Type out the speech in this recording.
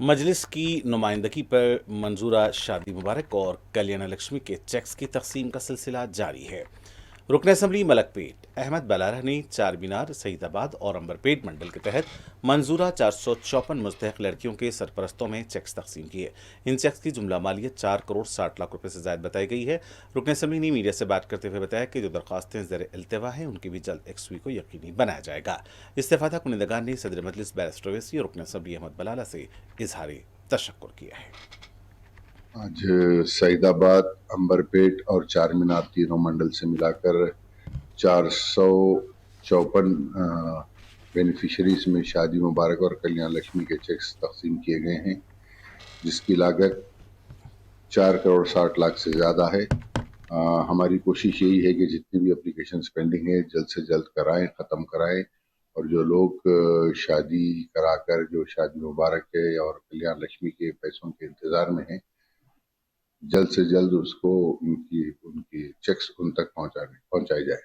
मजलिस की नुमाइंदगी पर मंजूरा शादी मुबारक और कल्याण लक्ष्मी के चेक्स की तकसीम का सिलसिला जारी है। रुकन असम्बली मलकपेट अहमद बलारा ने चार मीनार सईदाबाद और अंबरपेट मंडल के तहत मंजूरा 454 मुस्तहक लड़कियों के सरपरस्तों में चेक्स तकसीम किए। इन चेक्स की जुमला मालियत 4 करोड़ 60 लाख रुपए से ज्यादा बताई गई है। रुकन असम्बली ने मीडिया से बात करते हुए बताया कि जो दरख्वास्तें ज़र अल्तवा हैं उनकी भी जल्द यकसुई को यकीनी बनाया जाएगा। इस्तेफादा कुनिंदगान ने सदर मजलिस बैरिस्टर ओवैसी और रुकन असम्बली अहमद बलाला से इजहार तशक्कुर किया है। आज सईदाबाद, अंबरपेट और चार मीनार तीनों मंडल से मिलाकर 454 बेनिफिशरीज में शादी मुबारक और कल्याण लक्ष्मी के चेक्स तकसीम किए गए हैं, जिसकी लागत 4 करोड़ 60 लाख से ज़्यादा है। हमारी कोशिश यही है कि जितनी भी एप्लीकेशन पेंडिंग है जल्द से जल्द कराएं, ख़त्म कराएं, और जो लोग शादी कराकर जो शादी मुबारक के और कल्याण लक्ष्मी के पैसों के इंतज़ार में हैं, जल्द से जल्द उसको उनकी चेक्स उन तक पहुंचाए जाए।